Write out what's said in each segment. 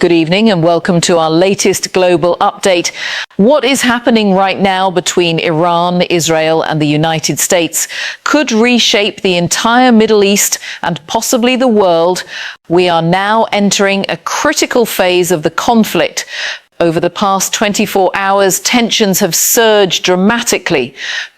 Good evening and welcome to our latest global update. What is happening right now between Iran, Israel and the United States could reshape the entire Middle East and possibly the world. We are now entering a critical phase of the conflict. Over the past 24 hours, tensions have surged dramatically.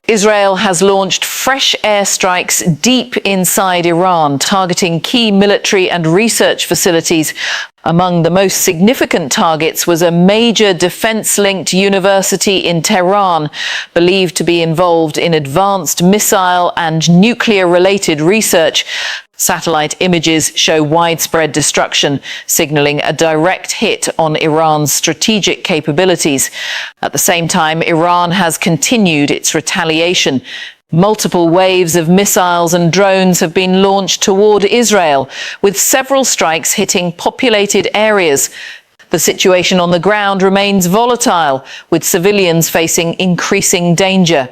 Israel has launched fresh airstrikes deep inside Iran, targeting key military and research facilities. Among the most significant targets was a major defense-linked university in Tehran, believed to be involved in advanced missile and nuclear-related research. Satellite images show widespread destruction, signaling a direct hit on Iran's strategic capabilities. At the same time, Iran has continued its retaliation. Multiple waves of missiles and drones have been launched toward Israel, with several strikes hitting populated areas. The situation on the ground remains volatile, with civilians facing increasing danger.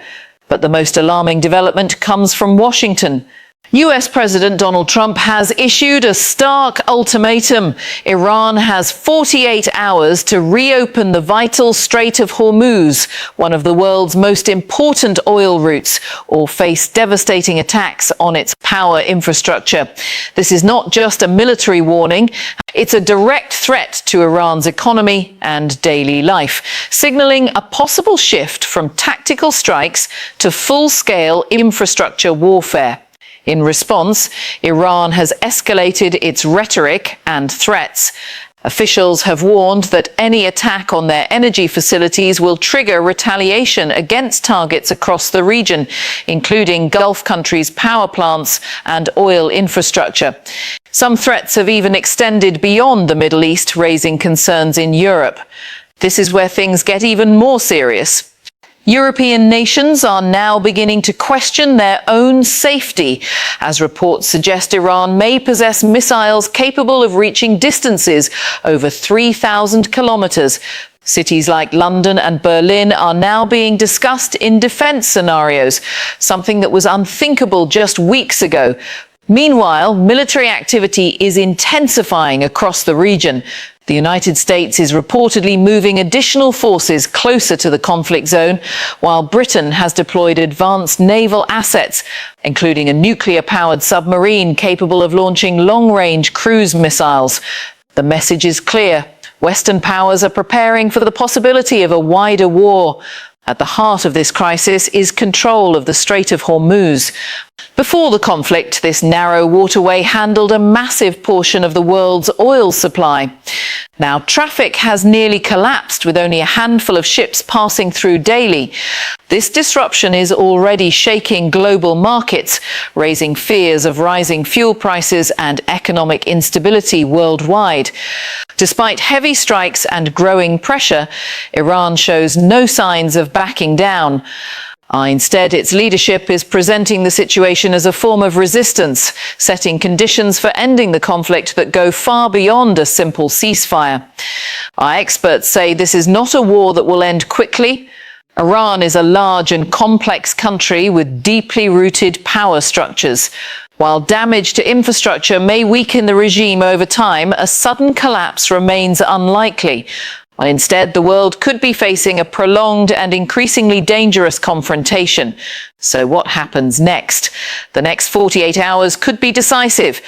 But the most alarming development comes from Washington. US President Donald Trump has issued a stark ultimatum. Iran has 48 hours to reopen the vital Strait of Hormuz, one of the world's most important oil routes, or face devastating attacks on its power infrastructure. This is not just a military warning. It's a direct threat to Iran's economy and daily life, signaling a possible shift from tactical strikes to full-scale infrastructure warfare. In response, Iran has escalated its rhetoric and threats. Officials have warned that any attack on their energy facilities will trigger retaliation against targets across the region, including Gulf countries' power plants and oil infrastructure. Some threats have even extended beyond the Middle East, raising concerns in Europe. This is where things get even more serious. European nations are now beginning to question their own safety, as reports suggest Iran may possess missiles capable of reaching distances over 3,000 kilometers. Cities like London and Berlin are now being discussed in defense scenarios, something that was unthinkable just weeks ago. Meanwhile, military activity is intensifying across the region. The United States is reportedly moving additional forces closer to the conflict zone, while Britain has deployed advanced naval assets, including a nuclear-powered submarine capable of launching long-range cruise missiles. The message is clear. Western powers are preparing for the possibility of a wider war. At the heart of this crisis is control of the Strait of Hormuz. Before the conflict, this narrow waterway handled a massive portion of the world's oil supply. Now, traffic has nearly collapsed, with only a handful of ships passing through daily. This disruption is already shaking global markets, raising fears of rising fuel prices and economic instability worldwide. Despite heavy strikes and growing pressure, Iran shows no signs of backing down. Instead, its leadership is presenting the situation as a form of resistance, setting conditions for ending the conflict that go far beyond a simple ceasefire. Our experts say this is not a war that will end quickly. Iran is a large and complex country with deeply rooted power structures. While damage to infrastructure may weaken the regime over time, a sudden collapse remains unlikely. Instead, the world could be facing a prolonged and increasingly dangerous confrontation. So what happens next? The next 48 hours could be decisive.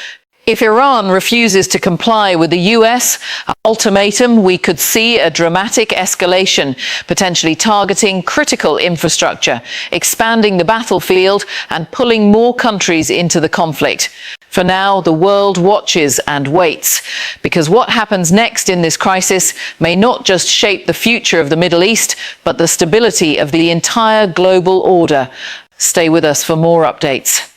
If Iran refuses to comply with the US ultimatum, we could see a dramatic escalation, potentially targeting critical infrastructure, expanding the battlefield and pulling more countries into the conflict. For now, the world watches and waits, because what happens next in this crisis may not just shape the future of the Middle East, but the stability of the entire global order. Stay with us for more updates.